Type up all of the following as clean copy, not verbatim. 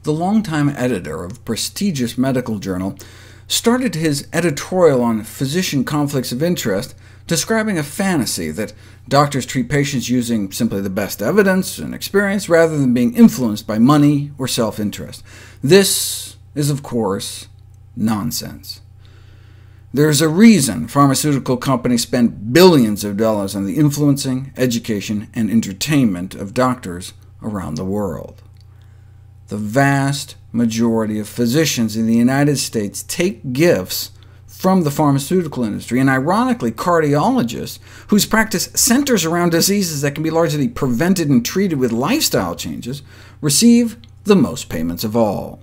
the longtime editor of a prestigious medical journal, started his editorial on physician conflicts of interest describing a fantasy that doctors treat patients using simply the best evidence and experience, rather than being influenced by money or self-interest. This is, of course, nonsense. There's a reason pharmaceutical companies spend billions of dollars on the influencing, education, and entertainment of doctors around the world. The vast majority of physicians in the United States take gifts from the pharmaceutical industry, and ironically, cardiologists, whose practice centers around diseases that can be largely prevented and treated with lifestyle changes, receive the most payments of all.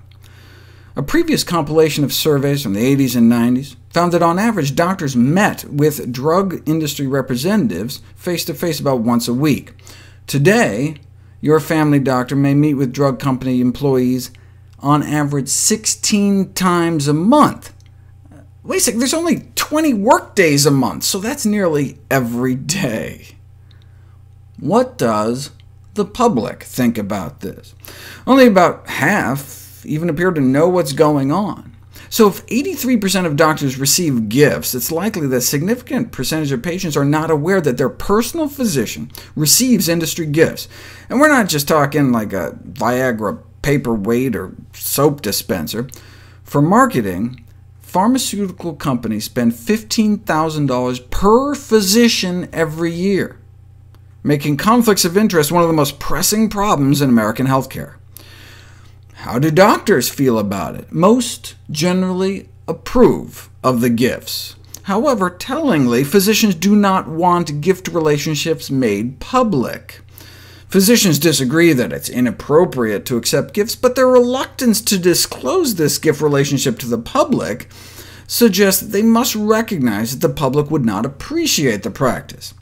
A previous compilation of surveys from the 80s and 90s found that on average doctors met with drug industry representatives face-to-face about once a week. Today, your family doctor may meet with drug company employees on average 16 times a month. Wait a second, there's only 20 workdays a month, so that's nearly every day. What does the public think about this? Only about half even appear to know what's going on. So if 83% of doctors receive gifts, it's likely that a significant percentage of patients are not aware that their personal physician receives industry gifts. And we're not just talking like a Viagra paperweight or soap dispenser. For marketing, pharmaceutical companies spend $15,000 per physician every year, making conflicts of interest one of the most pressing problems in American healthcare. How do doctors feel about it? Most generally approve of the gifts. However, tellingly, physicians do not want gift relationships made public. Physicians disagree that it's inappropriate to accept gifts, but their reluctance to disclose this gift relationship to the public suggests that they must recognize that the public would not appreciate the practice.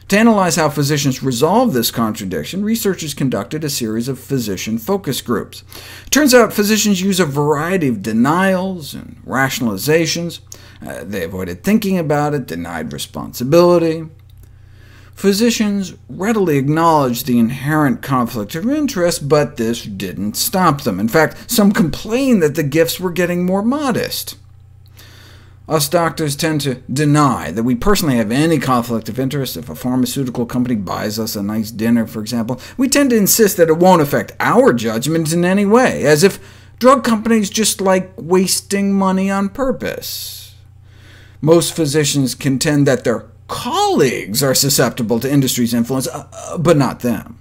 To analyze how physicians resolve this contradiction, researchers conducted a series of physician focus groups. It turns out physicians use a variety of denials and rationalizations. They avoided thinking about it, denied responsibility. Physicians readily acknowledged the inherent conflict of interest, but this didn't stop them. In fact, some complained that the gifts were getting more modest. Us doctors tend to deny that we personally have any conflict of interest. If a pharmaceutical company buys us a nice dinner, for example, we tend to insist that it won't affect our judgment in any way, as if drug companies just like wasting money on purpose. Most physicians contend that their colleagues are susceptible to industry's influence, but not them.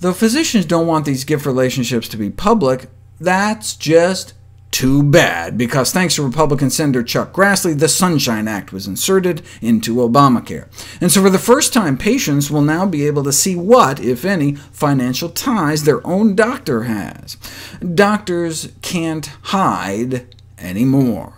Though physicians don't want these gift relationships to be public, that's just too bad, because thanks to Republican Senator Chuck Grassley, the Sunshine Act was inserted into Obamacare. And so for the first time, patients will now be able to see what, if any, financial ties their own doctor has. Doctors can't hide anymore.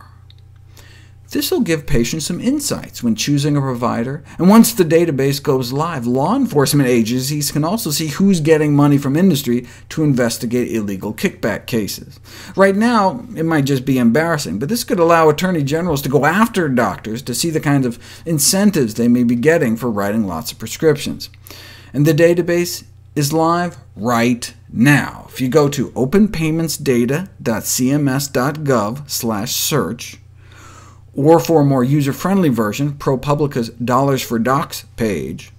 This will give patients some insights when choosing a provider, and once the database goes live, law enforcement agencies can also see who's getting money from industry to investigate illegal kickback cases. Right now, it might just be embarrassing, but this could allow attorney generals to go after doctors to see the kinds of incentives they may be getting for writing lots of prescriptions. And the database is live right now. If you go to openpaymentsdata.cms.gov/search, or for a more user-friendly version, ProPublica's Dollars for Docs page,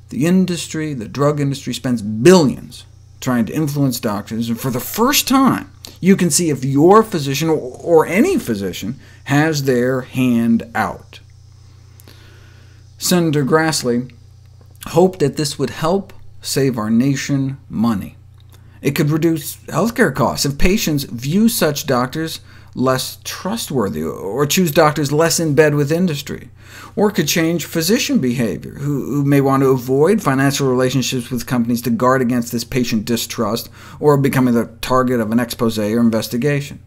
the drug industry spends billions trying to influence doctors, and for the first time, you can see if your physician, or any physician, has their hand out. Senator Grassley hoped that this would help save our nation money. It could reduce healthcare costs if patients view such doctors less trustworthy, or choose doctors less in bed with industry, or could change physician behavior, who may want to avoid financial relationships with companies to guard against this patient distrust, or becoming the target of an expose or investigation.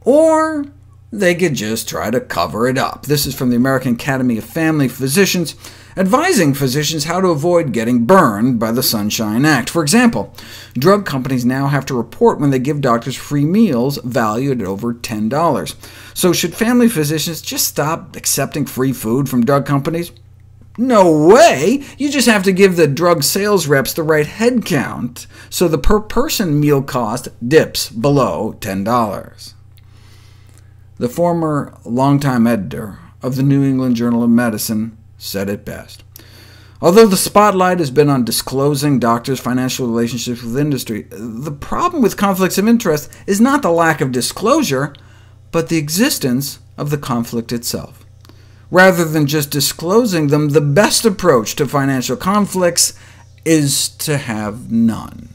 Or they could just try to cover it up. This is from the American Academy of Family Physicians, advising physicians how to avoid getting burned by the Sunshine Act. For example, drug companies now have to report when they give doctors free meals valued at over $10. So should family physicians just stop accepting free food from drug companies? No way! You just have to give the drug sales reps the right head count, so the per-person meal cost dips below $10. The former longtime editor of the New England Journal of Medicine said it best. Although the spotlight has been on disclosing doctors' financial relationships with industry, the problem with conflicts of interest is not the lack of disclosure, but the existence of the conflict itself. Rather than just disclosing them, the best approach to financial conflicts is to have none.